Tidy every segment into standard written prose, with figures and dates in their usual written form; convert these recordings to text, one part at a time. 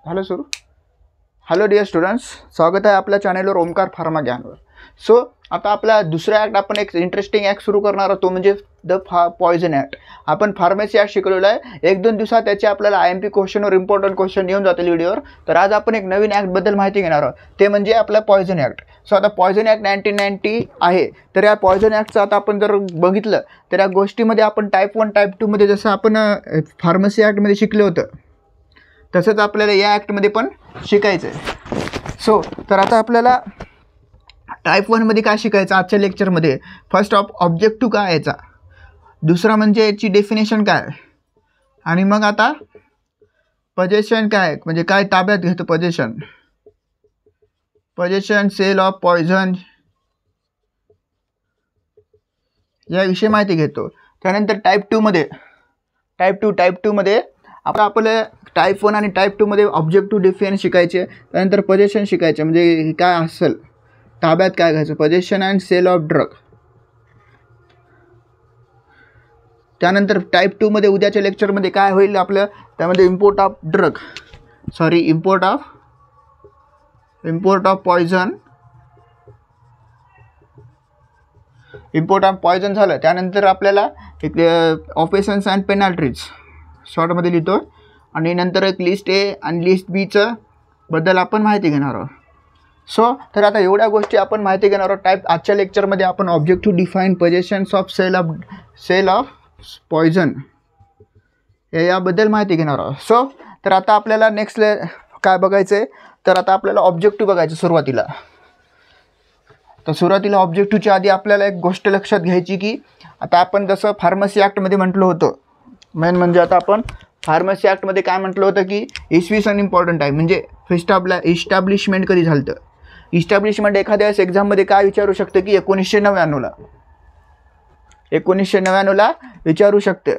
झालं सुरू. Hello dear students, स्वागत आहे आपल्या चॅनलवर ओमकार फार्मा ज्ञानवर. सो आता आपला दुसरा ॲक्ट आपण एक इंटरेस्टिंग ॲक्ट सुरू करणार आहोत, तो म्हणजे पॉयझन ॲक्ट. आपण फार्मसी ॲक्ट शिकवलेलं आहे. 1-2 दिवसात त्याचे आपल्याला IMP क्वेश्चनवर इम्पॉर्टंट क्वेश्चन येऊन जातील व्हिडिओवर. तर आज आपण एक नवीन ॲक्टबद्दल माहिती घेणार आहोत, ते म्हणजे आपला पॉयझन ॲक्ट. सो आता पॉयझन ॲक्ट 1990 आहे. तर या पॉयझन ॲक्टचं आता आपण जर बघितलं तर या गोष्टीमध्ये आपण टाईप 1 टाईप 2 मध्ये जसं आपण फार्मसी ॲक्टमध्ये शिकलं होतं तसंच आपल्याला या ॲक्टमध्ये पण शिकायचं आहे. सो तर आता आपल्याला टाईप 1 मध्ये काय शिकायचं आजच्या लेक्चरमध्ये. फर्स्ट ऑब्जेक्टिव्ह काय याचा, दुसरा म्हणजे याची डेफिनेशन काय, आणि मग आता पोझिशन काय म्हणजे काय ताब्यात घेतो पोझिशन सेल ऑफ पॉयझन याविषयी माहिती घेतो. त्यानंतर टाईप 2 मध्ये आपण आपलं टाईप 1 आणि टाईप 2 मध्ये ऑब्जेक्टिव्ह डिफाइन शिकायचे. त्यानंतर पोझिशन शिकायचे म्हणजे काय असेल, ताब्यात काय घ्यायचं, possession and sale of drug. त्यानंतर टाईप 2 मध्ये उद्याच्या लेक्चरमध्ये काय होईल आपलं, त्यामध्ये इम्पोर्ट ऑफ पॉयझन झालं. त्यानंतर आपल्याला एक ऑफेन्सेस अँड पेनल्टीज शॉर्टमध्ये लिहितो, आणि नंतर एक लिस्ट A आणि लिस्ट Bचं बद्दल आपण माहिती घेणार आहोत. सो तर आता एवढ्या गोष्टी आपण माहिती घेणार आहोत. आजच्या लेक्चरमध्ये आपण objective define, possessions of sale of poison याबद्दल माहिती घेणार आहोत. सो तर आता आपल्याला नेक्स्ट काय बघायचं आहे, तर आता आपल्याला ऑब्जेक्टिव्ह बघायचं सुरुवातीला. तर सुरुवातीला ऑब्जेक्टिव्हच्या आधी आपल्याला एक गोष्ट लक्षात घ्यायची की आता आपण जसं फार्मसी ॲक्टमध्ये म्हटलं होतं, मेन म्हणजे आता आपण फार्मसी ॲक्टमध्ये काय म्हटलं होतं की इसवी सन इम्पॉर्टंट आहे. म्हणजे इस्टॅब्लिशमेंट कधी झालं तर इस्टॅब्लिशमेंट एखाद्या वेळेस एक्झाममध्ये काय विचारू शकतं की 1999ला विचारू शकते.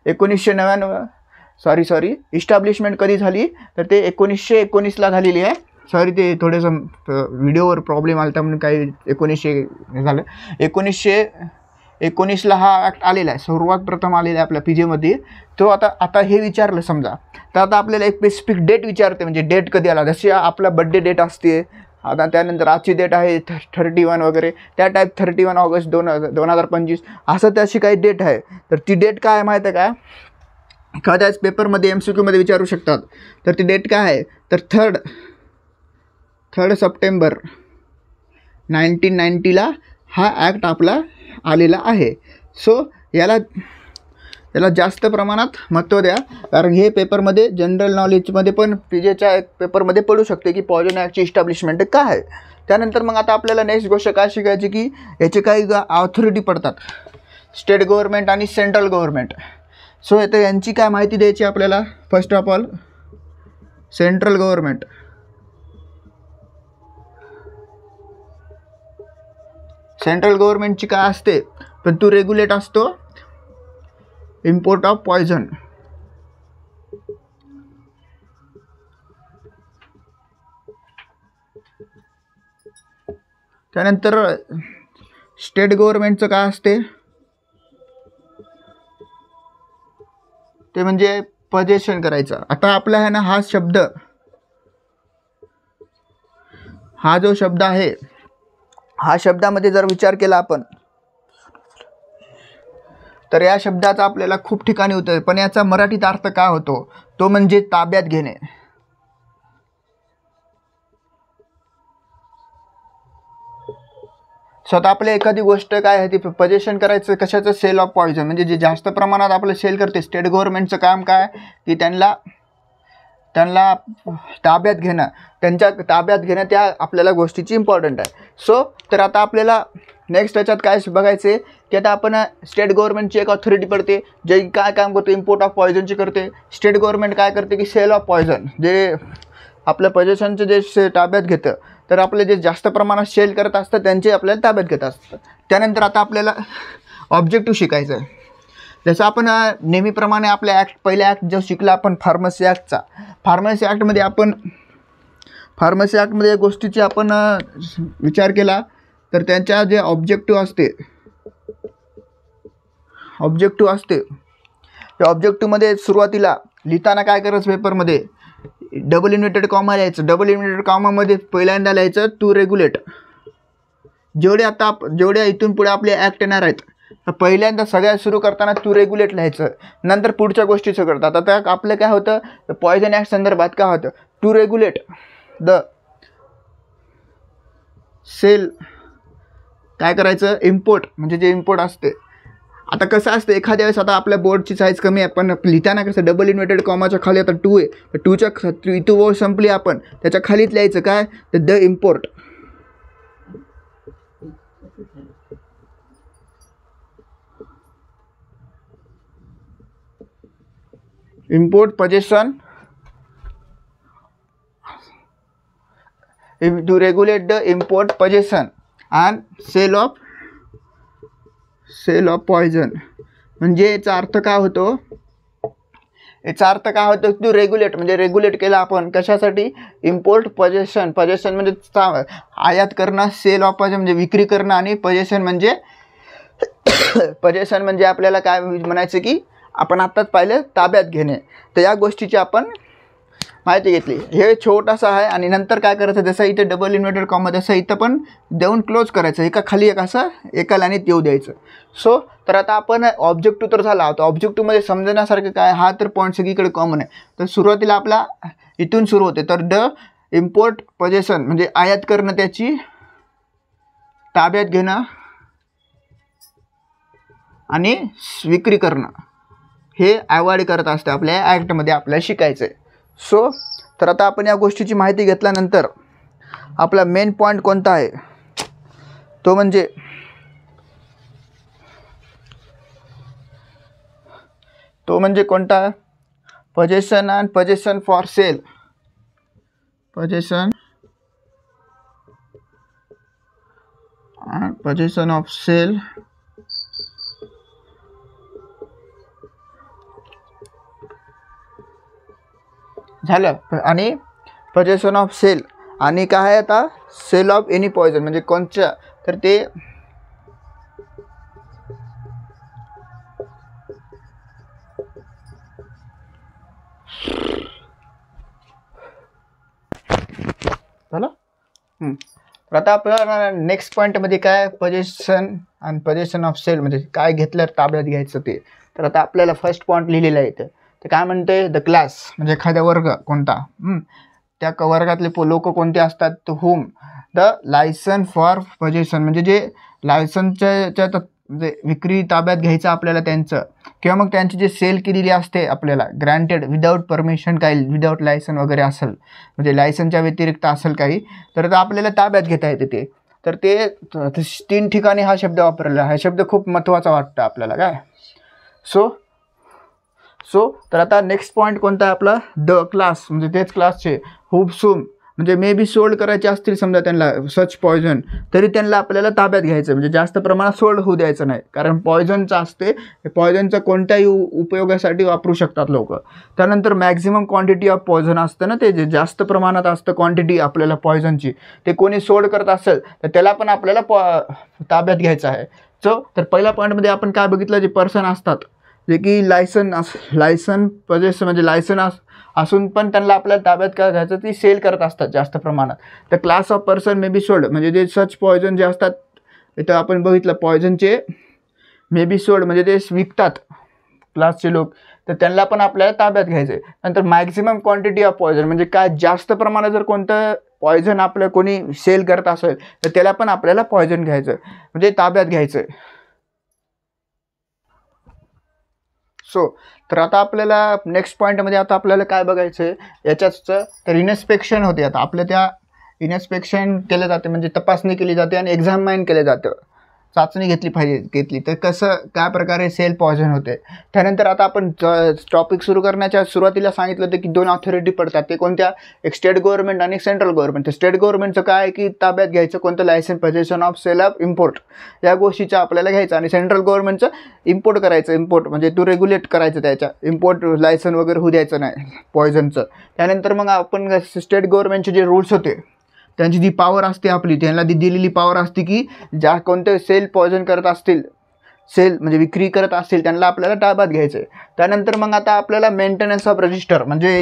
1999 इस्टॅब्लिशमेंट कधी झाली तर ते 1919ला झालेली आहे. सॉरी, ते थोडंसं व्हिडिओवर प्रॉब्लेम आला म्हणून काही 1900 झालं. 1919ला हा ॲक्ट आलेला आहे, सर्वात प्रथम आलेला आहे आपल्या PG मध्ये. तो आता हे विचारलं समजा, तर आता आपल्याला एक स्पेसिफिक डेट विचारते, म्हणजे डेट कधी आला. जशी आपला बड्डे डेट असते, आता त्यानंतर आजची डेट आहे 31 वगैरे, त्या टाईप 31 ऑगस्ट 2025 असं त्याची काही डेट आहे. तर ती डेट काय आहे माहीत आहे का, एखाद्याच पेपरमध्ये MCQ मध्ये विचारू शकतात. तर ती डेट काय आहे, तर 3 सप्टेंबर 1990ला हा ॲक्ट आपला आलेला आहे. सो याला जास्त प्रमाणात महत्त्व द्या, कारण हे पेपरमध्ये जनरल नॉलेजमध्ये पण PGच्या एक पेपरमध्ये पडू शकते की पॉयझन ॲक्टची इस्टॅब्लिशमेंट काय आहे. त्यानंतर मग आता आपल्याला नेक्स्ट गोष्ट काय शिकायची की याचे काही ऑथॉरिटी पडतात, स्टेट गव्हर्नमेंट आणि सेंट्रल गव्हर्नमेंट. सो आता यांची काय माहिती द्यायची आपल्याला. फर्स्ट ऑफ ऑल सेंट्रल गव्हर्नमेंटची काय असते, पण तो रेग्युलेट असतो इम्पोर्ट ऑफ पॉयझन. त्यानंतर स्टेट गव्हर्नमेंटचं काय असते, ते म्हणजे पोझिशन करायचं. आता आपला आहे ना हा जो शब्द आहे, हा शब्दामध्ये जर विचार केला आपण तर या शब्दाचा आपल्याला खूप ठिकाणी होतं, पण याचा मराठीत अर्थ काय होतो, तो म्हणजे ताब्यात घेणे. स्वतः आपल्या एखादी गोष्ट काय आहे ती पोझिशन करायचं कशाचं, सेल ऑफ पॉयझन. म्हणजे जे जास्त प्रमाणात आपलं सेल करते, स्टेट गव्हर्नमेंटचं काम काय की त्यांना ताब्यात घेणं, त्यांच्या ताब्यात घेणं त्या आपल्याला गोष्टीची इम्पॉर्टंट आहे. सो तर आता आपल्याला नेक्स्ट याच्यात काय बघायचे की आता आपण स्टेट गव्हर्नमेंटची एक ऑथॉरिटी पडते, जे काय काम करते, इम्पोर्ट ऑफ पॉयझनची करते. स्टेट गव्हर्नमेंट काय करते की सेल ऑफ पॉयझन, जे आपल्या पोझिशनचं जे ताब्यात घेतं, तर आपले जे जास्त प्रमाणात सेल करत असतात त्यांचे आपल्याला ताब्यात घेत असतात. त्यानंतर आता आपल्याला ऑब्जेक्टिव्ह शिकायचं आहे. जसं आपण नेहमीप्रमाणे आपल्या पहिल्या ॲक्ट जो शिकला आपण फार्मसी ॲक्टमध्ये आपण या गोष्टीची आपण विचार केला, तर त्यांच्या जे ऑब्जेक्टिव्ह असते त्या ऑब्जेक्टिव्हमध्ये सुरुवातीला लिहिताना काय करायचं पेपरमध्ये डबल इन्व्हर्टेड कॉमा लिहायचं. डबल इन्व्हर्टेड कॉमामध्ये पहिल्यांदा लिहायचं टू रेग्युलेट. जेवढ्या इथून पुढे आपले ॲक्ट येणार आहेत तर पहिल्यांदा सगळ्यात सुरू करताना टू रेग्युलेट लिहायचं, नंतर पुढच्या गोष्टीचं करतात. आता आपलं काय होतं पॉयझन ॲक्ट संदर्भात काय होतं टू रेग्युलेट द सेल काय करायचं इम्पोर्ट, म्हणजे जे इम्पोर्ट असते. आता कसं असतं एखाद्या वेळेस आता आपल्या बोर्डची साईज कमी आहे पण लिहिताना कसं डबल इन्व्हर्टेड कॉमाच्या खाली आता 2 आहे तर 2च्या इथं ओळ संपली आपण त्याच्या खालीच लिहायचं काय तर the import. Import possession to regulate the import possession and sale of poison. म्हणजे याचा अर्थ काय होतो टू रेग्युलेट म्हणजे रेग्युलेट केलं आपण कशासाठी इम्पोर्ट पोझिशन. पोझिशन म्हणजे आयात करणं, सेल ऑफ पॉयझन म्हणजे विक्री करणं आणि पोझिशन म्हणजे आपल्याला काय म्हणायचं की आपण आत्ताच पाहिलं ताब्यात घेणे. तर या गोष्टीची आपण माहिती घेतली. हे छोटंसं आहे आणि नंतर काय करायचं जसं इथे डबल इन्व्हर्टेड कॉमा तसं इथं पण देऊन क्लोज करायचं, एका खाली एक असं एका लाईनीत येऊ द्यायचं. सो तर आता आपण ऑब्जेक्टिव्ह तर झाला होता. ऑब्जेक्टिव्हमध्ये समजण्यासारखं काय हा तर पॉईंट सगळीकडे कॉमन आहे. तर सुरुवातीला आपला इथून सुरू होते तर द इम्पोर्ट पोझिशन म्हणजे आयात करणं, त्याची ताब्यात घेणं आणि विक्री करणं हे अवॉइड करत असते आपल्या ॲक्टमध्ये आपल्याला शिकायचं आहे. सो तर आता आपण या गोष्टीची माहिती घेतल्यानंतर आपला मेन पॉईंट कोणता आहे तो म्हणजे कोणता possession and possession for sale. Possession and possession of sale झालं. आणि पोझिशन ऑफ सेल आणि काय आहे आता सेल ऑफ एनी पॉयझन म्हणजे कोणच्या तर ते झालं. तर आता आपल्याला नेक्स्ट पॉईंटमध्ये काय पोझिशन आणि पोझिशन ऑफ सेल म्हणजे काय घेतल्यावर ताब्यात घ्यायचं ते. तर आता आपल्याला फर्स्ट पॉईंट लिहिलेला आहे इथं. तर काय म्हणते द क्लास म्हणजे एखादा वर्ग कोणता त्या वर्गातले लोक कोणते असतात तर home the licence for possession म्हणजे जे लायसनच्या म्हणजे विक्री ताब्यात घ्यायचं आपल्याला त्यांचं किंवा मग त्यांची जे सेल केलेली असते आपल्याला ग्रँटेड विदाऊट परमिशन काही विदाऊट लायसन वगैरे असेल म्हणजे लायसनच्या व्यतिरिक्त असेल काही तर आपल्याला ताब्यात घेता येते ते. तर ते 3 ठिकाणी हा शब्द वापरलेला. हा शब्द खूप महत्त्वाचा वाटतं आपल्याला काय. सो तर आता नेक्स्ट पॉईंट कोणता आहे आपला द क्लास म्हणजे तेच क्लासचे हुप सूम म्हणजे मे बी सोल्ड करायचे असतील समजा त्यांना सच पॉयझन तरी त्यांना आपल्याला ताब्यात घ्यायचं म्हणजे जास्त प्रमाणात सोल्ड होऊ द्यायचं नाही. कारण पॉयझनचं असते पॉयझनचं कोणत्याही उपयोगासाठी वापरू शकतात लोक. त्यानंतर मॅक्झिमम क्वांटिटी ऑफ पॉयझन असतं ना ते जे जास्त प्रमाणात असतं क्वांटिटी आपल्याला पॉयझनची ते कोणी सोल्ड करत असेल तर त्याला पण आपल्याला ताब्यात घ्यायचं आहे. तर पहिल्या पॉईंटमध्ये आपण काय बघितलं जे पर्सन असतात जे की लायसन पोझेस म्हणजे लायसन असून पण त्यांना आपल्याला ताब्यात काय घ्यायचं ती सेल करत असतात जास्त प्रमाणात. तर class of person may be sold म्हणजे जे सच पॉयझन जे असतात इथं आपण बघितलं पॉयझनचे मे बी सोल्ड म्हणजे ते विकतात क्लासचे लोक तर त्यांना पण आपल्याला ताब्यात घ्यायचं आहे. नंतर मॅक्झिमम क्वांटिटी ऑफ पॉयझन म्हणजे काय जास्त प्रमाणात जर कोणतं पॉयझन आपलं कोणी सेल करत असेल तर त्याला पण आपल्याला पॉयझन घ्यायचं म्हणजे ताब्यात घ्यायचं आहे. तर आता आपल्याला नेक्स्ट पॉईंटमध्ये आता आपल्याला काय बघायचं आहे याच्याच तर इन्स्पेक्शन होते. आता आपल्या त्या इन्स्पेक्शन केलं जाते म्हणजे तपासणी केली जाते आणि एक्झामाइन केलं जातं चाचणी घेतली तर कसं काय प्रकारे सेल पॉयझन होते. त्यानंतर आता आपण टॉपिक सुरू करण्याच्या सुरुवातीला सांगितलं होतं की 2 ऑथॉरिटी पडतात ते कोणत्या एक स्टेट गव्हर्नमेंट आणि सेंट्रल गव्हर्नमेंट. तर स्टेट गव्हर्नमेंटचं काय आहे की ताब्यात घ्यायचं कोणतं licence possession of sale of import या गोष्टीचं आपल्याला घ्यायचं आणि सेंट्रल गव्हर्नमेंटचं इम्पोर्ट करायचं इम्पोर्ट म्हणजे टू रेग्युलेट करायचं त्याच्या इम्पोर्ट लायसन वगैरे होऊ द्यायचं नाही पॉयझनचं. त्यानंतर मग आपण स्टेट गव्हर्नमेंटचे जे रूल्स होते त्यांची जी पॉवर असते आपली त्यांना ती दिलेली पॉवर असते की ज्या कोणते सेल पॉयझन करत असतील सेल म्हणजे विक्री करत असतील त्यांना आपल्याला ताब्यात घ्यायचं आहे. त्यानंतर मग आता आपल्याला मेंटेनन्स ऑफ रजिस्टर म्हणजे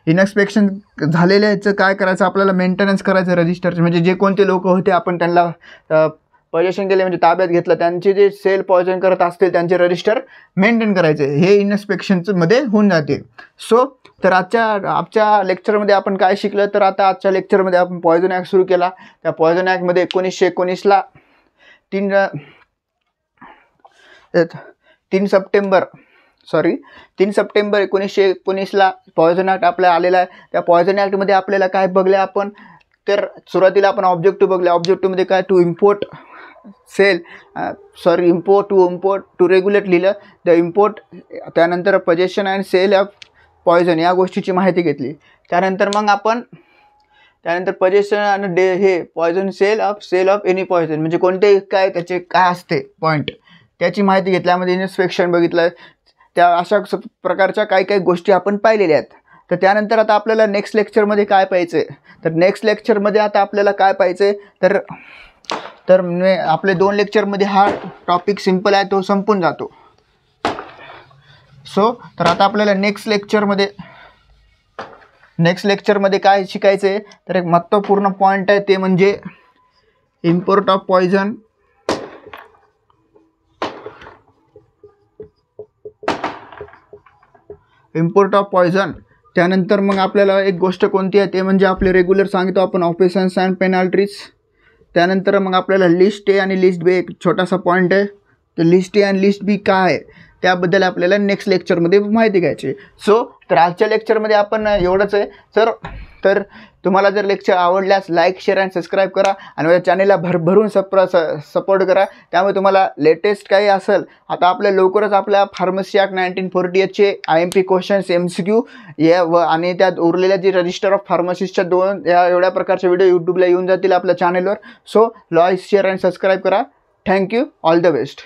इन्स्पेक्शन झालेल्याचं काय करायचं, आपल्याला मेंटेनन्स करायचं रजिस्टरचे. म्हणजे जे कोणते लोक होते आपण त्यांना पोजेशन केले म्हणजे ताब्यात घेतलं, त्यांचे जे सेल पॉयझन करत असतील त्यांचे रजिस्टर मेंटेन करायचे, हे इन्स्पेक्शनचं मध्ये होऊन जाते. सो तर आजच्या लेक्चरमध्ये आपण काय शिकलं, तर आता आजच्या लेक्चरमध्ये आपण पॉयझन ॲक्ट सुरू केला. त्या पॉयझन ॲक्टमध्ये 1919ला 3 सप्टेंबर 1919ला पॉयझन ॲक्ट आपल्याला आलेला आहे. त्या पॉयझन ॲक्टमध्ये आपल्याला काय बघले आपण, तर सुरुवातीला आपण ऑब्जेक्टिव्ह बघले. ऑब्जेक्टिव्हमध्ये काय इम्पोर्ट टू रेग्युलेट लिहिलं. द इम्पोर्ट, त्यानंतर possession and sale of poison या गोष्टीची माहिती घेतली. त्यानंतर पोजेशन आणि poison sale of any poison म्हणजे कोणते काय त्याचे काय असते पॉईंट त्याची माहिती घेतल्यामध्ये इन्स्पेक्शन बघितलं. त्या अशा प्रकारच्या काही गोष्टी आपण पाहिलेल्या आहेत. तर त्यानंतर आता आपल्याला नेक्स्ट लेक्चरमध्ये काय पाहिजे, तर नेक्स्ट लेक्चरमध्ये आता आपल्याला काय पाहिजे, तर आपले 2 लेक्चरमध्ये हा टॉपिक सिम्पल आहे, तो संपून जातो. तर आता आपल्याला नेक्स्ट लेक्चरमध्ये काय शिकायचं आहे, तर एक महत्त्वपूर्ण पॉईंट आहे ते म्हणजे इम्पोर्ट ऑफ पॉयझन, त्यानंतर मग आपल्याला एक गोष्ट कोणती आहे ते म्हणजे आपले रेग्युलर सांगतो आपण ऑफेन्सेस अँड पेनल्टीज. त्यानंतर मग आपल्याला लिस्ट ए आणि लिस्ट बी एक छोटासा पॉईंट आहे, तर लिस्ट ए आणि लिस्ट बी काय आहे त्याबद्दल आपल्याला नेक्स्ट लेक्चरमध्ये माहिती घ्यायची. तर आजच्या लेक्चरमध्ये आपण एवढंच आहे. तर तुम्हाला जर लेक्चर आवडल्यास लाईक, शेअर आणि सबस्क्राईब करा आणि माझ्या चॅनेलला भरभरून सपोर्ट करा. त्यामुळे तुम्हाला लेटेस्ट काही असेल, आता लवकरच आपल्या फार्मसी ॲक्ट 1948चे IMP क्वेश्चन्स MCQ आणि त्यात उरलेल्या जे रजिस्टर ऑफ फार्मसिस्टच्या 2 एवढ्या प्रकारचे व्हिडिओ यूट्यूबला येऊन जातील आपल्या चॅनेलवर. लाईक, शेअर आणि सबस्क्राईब करा. थँक्यू. All the best.